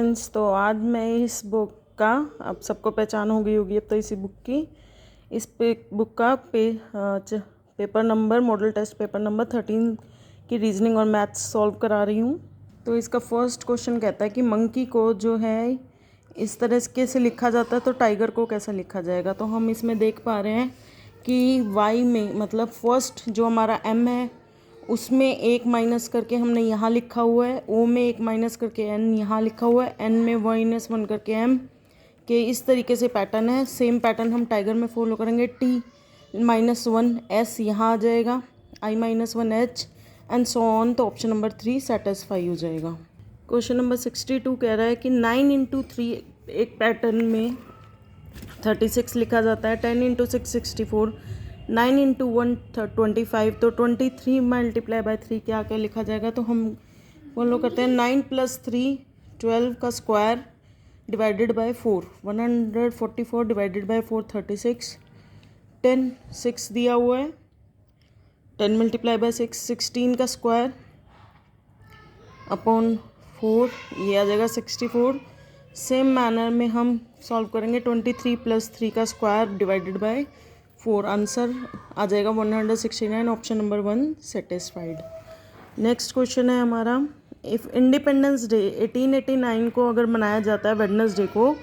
Friends, तो आज मैं इस बुक का, अब सबको पहचान हो गई होगी अब तो इसी बुक की, इस बुक का paper number, model test paper number 13 की रीजनिंग और मैथ्स सॉल्व करा रही हूँ। तो इसका फर्स्ट क्वेश्चन कहता है कि मंकी को जो है इस तरह से लिखा जाता है तो टाइगर को कैसा लिखा जाएगा। तो हम इसमें देख पा रहे हैं कि वाई में, मतलब फर्स्ट जो हमारा एम है उसमें एक माइनस करके हमने यहाँ लिखा हुआ है, ओ में एक माइनस करके एन यहाँ लिखा हुआ है, एन में -1 करके एम के, इस तरीके से पैटर्न है। सेम पैटर्न हम टाइगर में फॉलो करेंगे। T-1 एस यहाँ आ जाएगा, I-1 H and so on. तो ऑप्शन नंबर 3 सेटिस्फाई हो जाएगा। क्वेश्चन नंबर 62 कह रहा है कि 9 × 3 एक पैटर्न में 36 लिखा जाता है, 10 × 6 64, 9 × 1 25। तो 23 मल्टीप्लाई बाय 3 क्या क्या लिखा जाएगा। तो हम फॉलो करते हैं 9 + 3 12 का square divided by 4, 144 divided by 4 36, 10 6 दिया हुआ है, 10 मल्टीप्लाई बाय 6 16 का स्क्वायर अपॉन 4, ये आ जाएगा 64। सेम मैनर में हम सॉल्व करेंगे 23 + 3 का स्क्वायर डिवाइडेड बाय 4, आंसर आ जाएगा 169। Option number 1 satisfied. Next question है हमारा, इफ़ इंडिपेंडेंस डे 1889 को अगर मनाया जाता है वेडनेसडे को,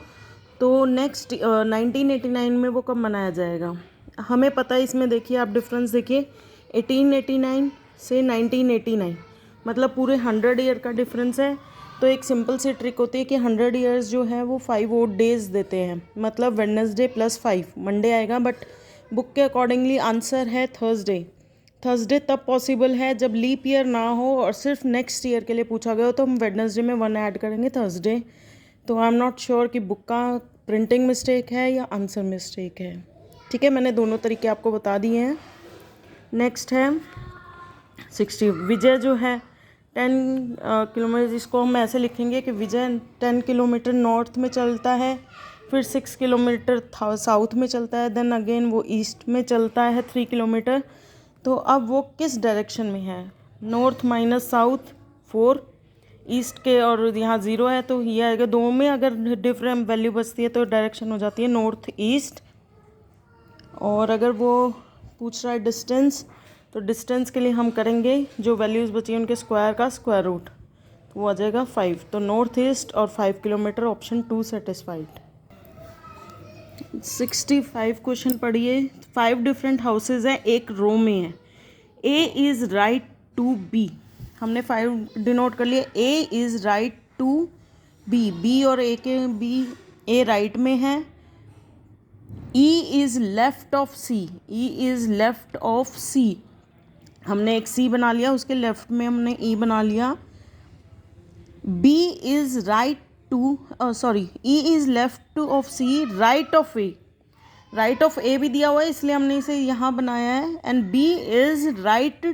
तो नेक्स्ट 1989 में वो कब मनाया जाएगा। हमें पता है, इसमें देखिए आप डिफरेंस देखिए, 1889 से 1989 मतलब पूरे 100 ईयर का डिफरेंस है। तो एक सिंपल सी ट्रिक होती है कि 100 ईयर्स जो है वो 5 और डेज़ देते हैं, मतलब वेडनेसडे + 5 मंडे आएगा, बट बुक के अकॉर्डिंगली आंसर है थर्सडे। थर्सडे तब पॉसिबल है जब लीप ईयर ना हो और सिर्फ नेक्स्ट ईयर के लिए पूछा गया हो, तो हम वेडनेसडे में 1 ऐड करेंगे थर्सडे। तो आई एम नॉट श्योर कि बुक का प्रिंटिंग मिस्टेक है या आंसर मिस्टेक है। ठीक है, मैंने दोनों तरीके आपको बता दिए हैं। नेक्स्ट है 60। विजय जो है 10 किलोमीटर, इसको हम ऐसे लिखेंगे कि विजय 10 किलोमीटर नॉर्थ में चलता है, फिर 6 किलोमीटर साउथ में चलता है, देन अगेन वो ईस्ट में चलता है 3 किलोमीटर। तो अब वो किस डायरेक्शन में है, नॉर्थ - साउथ 4, ईस्ट के, और यहाँ 0 है तो ये आएगा। दो में अगर डिफरेंट वैल्यू बचती है तो डायरेक्शन हो जाती है नॉर्थ ईस्ट। और अगर वो पूछ रहा है डिस्टेंस, तो डिस्टेंस के लिए हम करेंगे जो वैल्यूज़ बची हैं उनके स्क्वायर का स्क्वायर रूट, तो वो आ जाएगा 5। तो नॉर्थ ईस्ट और 5 किलोमीटर, ऑप्शन 2 सेटिस्फाइड। 65 क्वेश्चन पढ़िए। 5 डिफरेंट हाउसेज हैं, एक रो में है। A is right to B, हमने 5 डिनोट कर लिए। A is right to B, B और ए के बी, ए राइट में है। E is left of C, E is left of C, हमने एक C बना लिया, उसके लेफ्ट में हमने E बना लिया। B is right to, E is left of C, right of A, right of A भी दिया हुआ है इसलिए हमने इसे यहाँ बनाया है। And B is right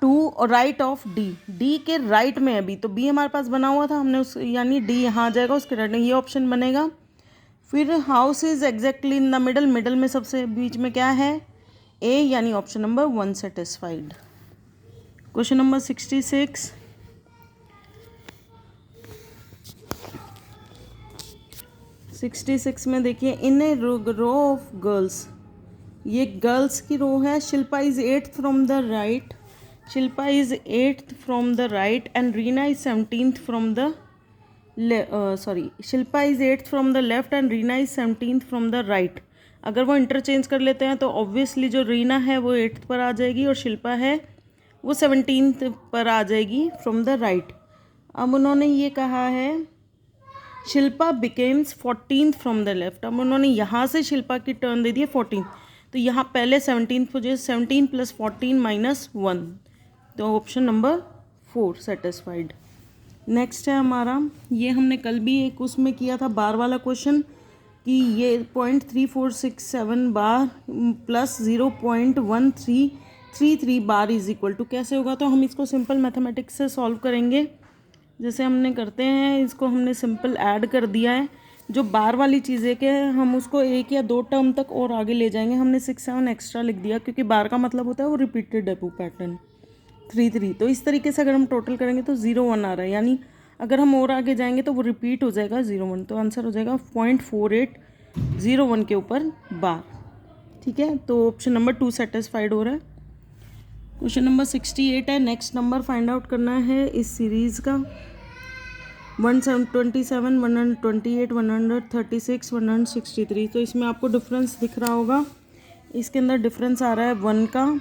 to और राइट ऑफ D, D के राइट में है B, तो B हमारे पास बना हुआ था, हमने उस यानी D यहाँ आ जाएगा उसके राइट में, ये ऑप्शन बनेगा। फिर house is exactly in the middle, middle में सबसे बीच में क्या है, ए, यानी option number 1 satisfied. Question number 66। में देखिए, इन ए रो ऑफ गर्ल्स, ये गर्ल्स की रो है। Shilpa is 8th from the right, Shilpa is 8th from the right and Reena is 17th from the Shilpa is 8th from the left and Reena is 17th from the right. अगर वो interchange कर लेते हैं तो obviously जो रीना है वो 8th पर आ जाएगी और शिल्पा है वो 17th पर आ जाएगी फ्रॉम द राइट। अब उन्होंने ये कहा है Shilpa becomes 14th from the left, अब उन्होंने यहाँ से शिल्पा की टर्न दे दी है 14, तो यहाँ पहले 17th हो जाए, 17 + 14 - 1, तो ऑप्शन नंबर 4 सेटिस्फाइड। नेक्स्ट है हमारा, ये हमने कल भी एक उसमें किया था बार वाला क्वेश्चन, कि ये 0.3467 bar plus 0.1333 bar is equal to कैसे होगा। तो हम इसको सिंपल मैथमेटिक्स से सॉल्व करेंगे, जैसे हमने करते हैं। इसको हमने सिंपल ऐड कर दिया है, जो बार वाली चीज़ें के हम उसको 1 या 2 टर्म तक और आगे ले जाएंगे। हमने 6 7 एक्स्ट्रा लिख दिया, क्योंकि बार का मतलब होता है वो रिपीटेड डेपू पैटर्न 3 3। तो इस तरीके से अगर हम टोटल करेंगे तो 0 1 आ रहा है, यानी अगर हम और आगे जाएंगे तो वो रिपीट हो जाएगा 01, तो आंसर हो जाएगा 0.4801 के ऊपर बार। ठीक है, तो ऑप्शन नंबर 2 सेटिस्फाइड हो रहा है। क्वेश्चन नंबर 68 है, नेक्स्ट नंबर फाइंड आउट करना है इस सीरीज़ का। 127, 128, 136, 163। तो इसमें आपको डिफरेंस दिख रहा होगा, इसके अंदर डिफरेंस आ रहा है 1 का,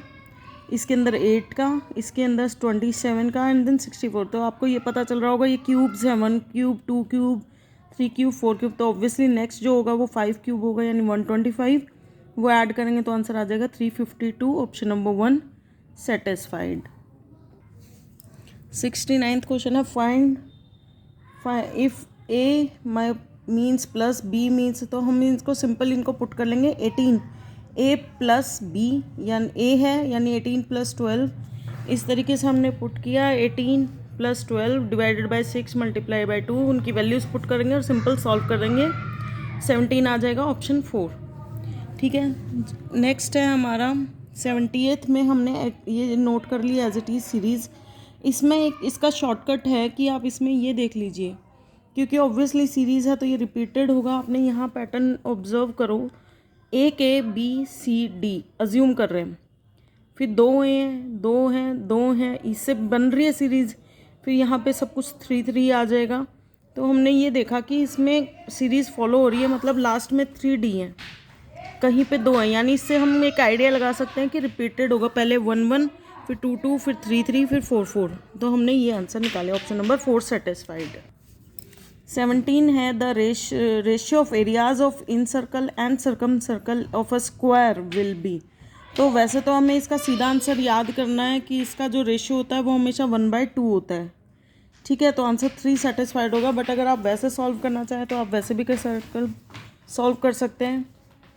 इसके अंदर 8 का, इसके अंदर 27 का एंड देन 64। तो आपको ये पता चल रहा होगा ये क्यूब्स हैं, 1 क्यूब, 2 क्यूब, 3 क्यूब, 4 क्यूब। तो ऑब्वियसली नेक्स्ट जो होगा वो 5 क्यूब होगा, यानी 125। वो ऐड करेंगे तो आंसर आ जाएगा 352। Option number 1 satisfied. 69th question है, find if A my means plus B means. तो हम इनको सिंपल इनको पुट कर लेंगे 18 ए प्लस बी, यानी ए है यानी 18 प्लस 12। इस तरीके से हमने पुट किया 18 plus 12 divided by 6 multiply by 2। उनकी वैल्यूज़ पुट करेंगे और सिंपल सॉल्व करेंगे, 17 आ जाएगा, ऑप्शन 4। ठीक है, नेक्स्ट है हमारा 70th में हमने ये नोट कर लिया एज इट इज़ सीरीज़। इसमें एक इसका शॉर्टकट है कि आप इसमें ये देख लीजिए, क्योंकि ऑब्वियसली सीरीज़ है तो ये रिपीटेड होगा। आपने यहाँ पैटर्न ऑब्जर्व करो, ए के बी सी डी अज्यूम कर रहे हैं, फिर 2 हैं, 2 हैं, 2 हैं, इससे बन रही है सीरीज़। फिर यहाँ पे सब कुछ 3 3 आ जाएगा। तो हमने ये देखा कि इसमें सीरीज़ फॉलो हो रही है, मतलब लास्ट में 3D हैं, कहीं पे 2 हैं, यानी इससे हम एक आइडिया लगा सकते हैं कि रिपीटेड होगा, पहले 1 1, फिर 2 2, फिर 3 3, फिर 4 4। तो हमने ये आंसर निकाले, ऑप्शन नंबर 4 सेटिस्फाइड। 17 है, the ratio of areas of in circle and circum circle of a square will be. तो वैसे तो हमें इसका सीधा आंसर याद करना है कि इसका जो रेशियो होता है वो हमेशा 1/2 होता है। ठीक है, तो आंसर 3 सेटिस्फाइड होगा। बट अगर आप वैसे सॉल्व करना चाहें तो आप वैसे भी कर सर्कल सॉल्व कर सकते हैं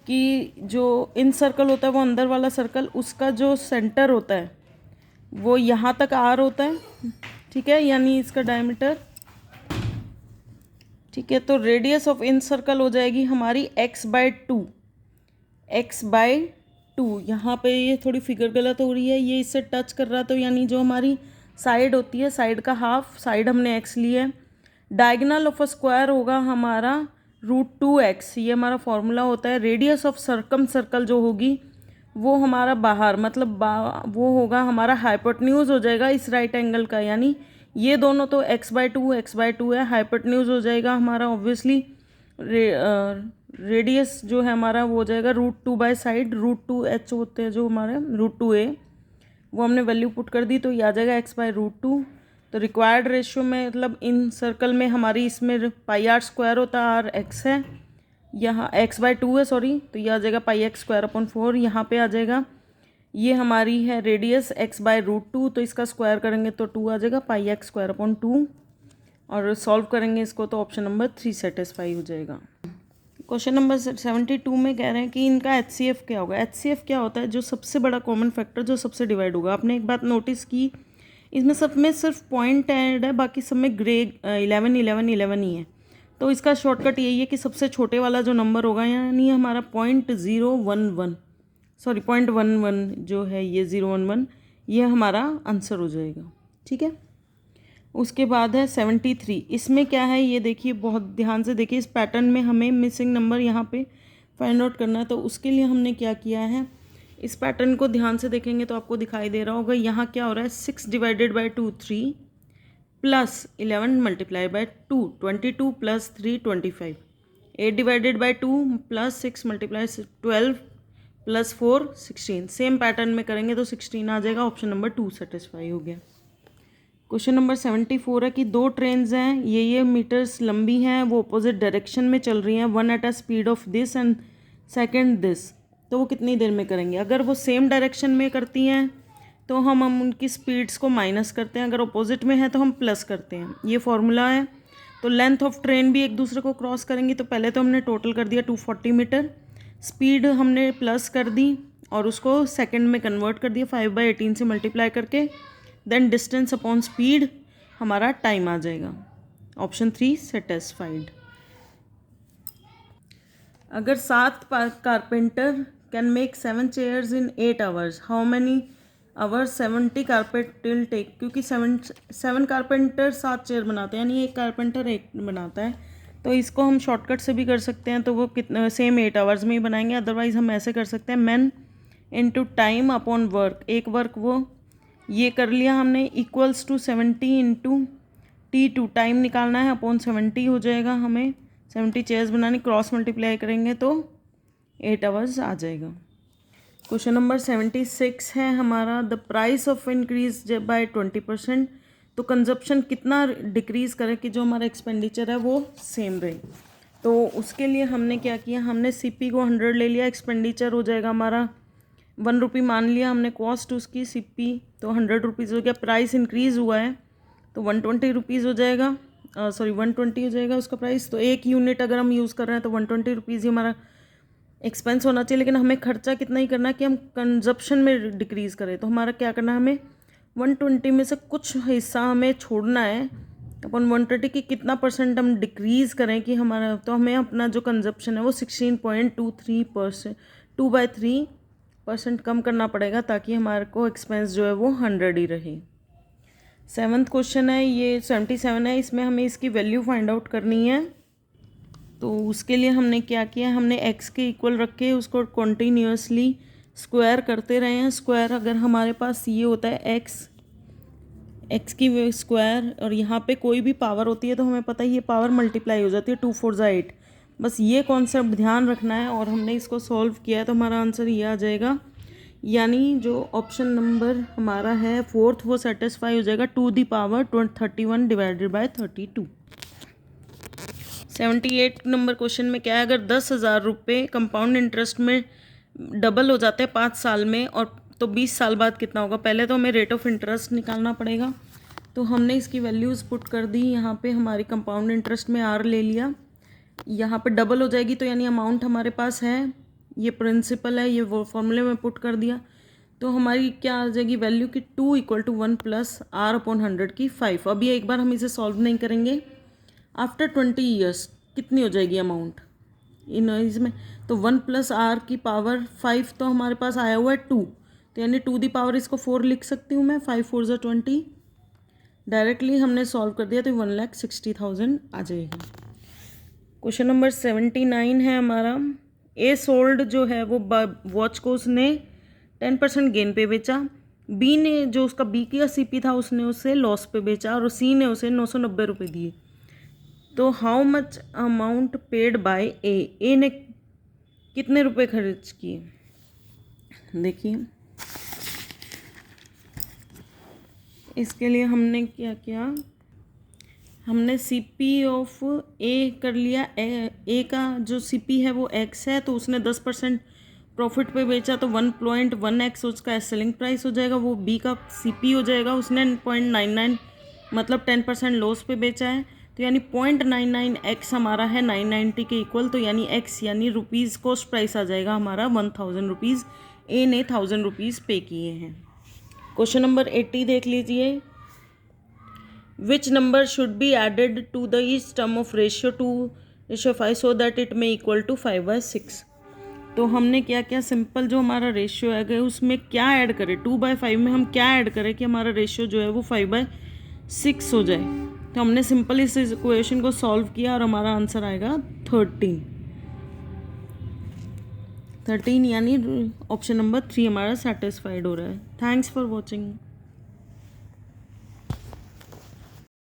कि जो इन सर्कल होता है वो अंदर वाला सर्कल, उसका जो सेंटर होता है वो यहाँ तक आर होता है। ठीक है, यानी इसका डायमीटर। ठीक है, तो रेडियस ऑफ इन सर्कल हो जाएगी हमारी x/2, x/2। यहाँ पे ये थोड़ी फिगर गलत हो रही है, ये इससे टच कर रहा, तो यानी जो हमारी साइड होती है, साइड का हाफ, साइड हमने x ली है। डायगोनल ऑफ अ स्क्वायर होगा हमारा √2x, ये हमारा फॉर्मूला होता है। रेडियस ऑफ सर्कम सर्कल जो होगी वो हमारा बाहर, मतलब वो होगा हमारा हाइपोटेन्यूज हो जाएगा इस राइट एंगल का, यानी ये दोनों तो x/2 है, हाइपोटेन्यूज हो जाएगा हमारा ऑब्वियसली। रेडियस जो है हमारा वो हो जाएगा √2 बाय साइड, √2h होते हैं जो हमारे √2a, वो हमने वैल्यू पुट कर दी, तो ये आ जाएगा x/√2। तो रिक्वायर्ड रेशियो में, मतलब इन सर्कल में हमारी इसमें πr² होता है, r x है, यहाँ x/2 है सॉरी, तो ये आ जाएगा πx²/4। यहाँ पे आ जाएगा, ये हमारी है रेडियस x/√2, तो इसका स्क्वायर करेंगे तो 2 आ जाएगा, πx²/2। और सॉल्व करेंगे इसको तो ऑप्शन नंबर 3 सेटिस्फाई हो जाएगा। क्वेश्चन नंबर 72 में कह रहे हैं कि इनका HCF क्या होगा। HCF क्या होता है, जो सबसे बड़ा कॉमन फैक्टर जो सबसे डिवाइड होगा। आपने एक बात नोटिस की, इसमें सब में सिर्फ पॉइंट ऐड है, बाकी सब में ग्रे 11 11 11 ही है। तो इसका शॉर्टकट यही है कि सबसे छोटे वाला जो नंबर होगा, यानी हमारा 0.011 सॉरी 0.11 जो है ये 011, ये हमारा आंसर हो जाएगा। ठीक है, उसके बाद है 73। इसमें क्या है ये देखिए, बहुत ध्यान से देखिए, इस पैटर्न में हमें मिसिंग नंबर यहाँ पे फाइंड आउट करना है। तो उसके लिए हमने क्या किया है, इस पैटर्न को ध्यान से देखेंगे तो आपको दिखाई दे रहा होगा, यहाँ क्या हो रहा है, 6 divided by 2 3 plus 11 multiply by 2 22 plus 3 25, 8 divided by 2 plus 6 multiply 12 plus 4 16। Same pattern में करेंगे तो 16 आ जाएगा, ऑप्शन नंबर 2 सेटिस्फाई हो गया। क्वेश्चन नंबर 74 है कि 2 ट्रेन्स हैं, ये मीटर्स लंबी हैं, वो अपोजिट डायरेक्शन में चल रही हैं, one at a speed of this and second this. तो वो कितनी देर में करेंगे। अगर वो सेम डायरेक्शन में करती हैं तो हम उनकी स्पीड्स को माइनस करते हैं, अगर अपोजिट में है तो हम प्लस करते हैं, ये फॉर्मूला है। तो लेंथ ऑफ ट्रेन भी एक दूसरे को क्रॉस करेंगी, तो पहले तो हमने टोटल कर दिया 240 मीटर, स्पीड हमने प्लस कर दी और उसको सेकंड में कन्वर्ट कर दिया 5/18 से मल्टीप्लाई करके, देन डिस्टेंस अपॉन स्पीड हमारा टाइम आ जाएगा, ऑप्शन 3 सेटिस्फाइड। अगर 7 carpenter can make 7 chairs in 8 hours, how many hour 70 carpet till take, क्योंकि 7 कारपेंटर 7 चेयर बनाते हैं, यानी एक कारपेंटर एक बनाता है, तो इसको हम शॉर्टकट से भी कर सकते हैं, तो वो कितना सेम 8 आवर्स में ही बनाएंगे। अदरवाइज़ हम ऐसे कर सकते हैं, man into time upon work, एक वर्क वो ये कर लिया हमने, equals to 70 into T2, time निकालना है, अपॉन 70 हो जाएगा, हमें 70 चेयर्स बनानी, क्रॉस मल्टीप्लाई करेंगे तो 8 आवर्स आ जाएगा। क्वेश्चन नंबर 76 है हमारा, the price of increase by 20%, तो कंजप्शन कितना डिक्रीज़ करे कि जो हमारा एक्सपेंडिचर है वो सेम रहे। तो उसके लिए हमने क्या किया, हमने CP को 100 ले लिया, एक्सपेंडिचर हो जाएगा हमारा 1 रुपी मान लिया हमने, कॉस्ट उसकी CP तो 100 रुपीज़ हो गया, प्राइस इंक्रीज़ हुआ है तो 120 रुपीज़ हो जाएगा, 120 हो जाएगा उसका प्राइस। तो एक यूनिट अगर हम यूज़ कर रहे हैं तो 120 रुपीज़ ही हमारा एक्सपेंस होना चाहिए, लेकिन हमें खर्चा कितना ही करना है कि हम कंजप्शन में डिक्रीज़ करें। तो हमारा क्या करना है, हमें 120 में से कुछ हिस्सा हमें छोड़ना है अपन 120 की कितना परसेंट हम डिक्रीज़ करें कि हमारा, तो हमें अपना जो कंजप्शन है वो 16.23%, 2/3% कम करना पड़ेगा, ताकि हमारे को एक्सपेंस जो है वो 100 ही रहे। 7th क्वेश्चन है, ये 77 है, इसमें हमें इसकी वैल्यू फाइंड आउट करनी है। तो उसके लिए हमने क्या किया, हमने x के इक्वल रख के उसको कॉन्टीन्यूसली स्क्वायर करते रहे हैं। स्क्वायर अगर हमारे पास ये होता है x की स्क्वायर, और यहाँ पे कोई भी पावर होती है तो हमें पता है ये पावर मल्टीप्लाई हो जाती है, 2 4 8, बस ये कॉन्सेप्ट ध्यान रखना है। और हमने इसको सॉल्व किया है तो हमारा आंसर ये आ जाएगा, यानी जो ऑप्शन नंबर हमारा है 4th वो सेटिस्फाई हो जाएगा, 2 the power 31 divided by 32। 78 number question में क्या है, अगर 10,000 रुपये कंपाउंड इंटरेस्ट में डबल हो जाते हैं 5 साल में, और तो 20 साल बाद कितना होगा। पहले तो हमें रेट ऑफ इंटरेस्ट निकालना पड़ेगा, तो हमने इसकी वैल्यूज़ पुट कर दी। यहाँ पे हमारी कंपाउंड इंटरेस्ट में R ले लिया, यहाँ पे डबल हो जाएगी तो यानी अमाउंट हमारे पास है, ये प्रिंसिपल है, ये वो फॉर्मूले में पुट कर दिया, तो हमारी क्या आ जाएगी वैल्यू की 2 = 1 + R/100 की 5। अब ये एक बार हम इसे सॉल्व नहीं करेंगे, आफ्टर 20 ईयर्स कितनी हो जाएगी अमाउंट इन इसमें, तो 1 + R की पावर 5 तो हमारे पास आया हुआ है 2, तो यानी 2 दी पावर इसको 4 लिख सकती हूँ मैं, 5 4 = 20, डायरेक्टली हमने सॉल्व कर दिया तो 1,60,000 आ जाएगी। क्वेश्चन नंबर 79 है हमारा, ए सोल्ड जो है वो वॉच को उसने 10% गेन पे बेचा, बी ने जो उसका बी का CP था उसने उसे लॉस पे बेचा, और सी ने उसे 990 रुपये दिए। तो how much amount paid by A ने कितने रुपए खर्च किए। देखिए इसके लिए हमने क्या किया, हमने CP ऑफ ए कर लिया, ए का जो CP है वो x है, तो उसने 10% प्रॉफिट पे बेचा, तो 1.1x उसका सेलिंग प्राइस हो जाएगा, वो बी का CP हो जाएगा, उसने 0.99 मतलब 10% लॉस पे बेचा है, तो यानी 0.99x हमारा है 990 के इक्वल, तो यानी x यानी रुपीज़ कॉस्ट प्राइस आ जाएगा हमारा 1000 रुपीज़, ए ने 1000 रुपीज़ पे किए हैं। क्वेश्चन नंबर 80 देख लीजिए, which number should be added to the each term of ratio 2:5 so that it में इक्वल टू 5/6। तो हमने क्या क्या सिंपल जो हमारा रेशियो है उसमें क्या ऐड करें, 2/5 में हम क्या ऐड करें कि हमारा रेशियो जो है वो 5/6 हो जाए। तो हमने सिंपल इस इक्वेशन को सॉल्व किया और हमारा आंसर आएगा 13 यानी ऑप्शन नंबर 3 हमारा सेटिस्फाइड हो रहा है। Thanks for watching.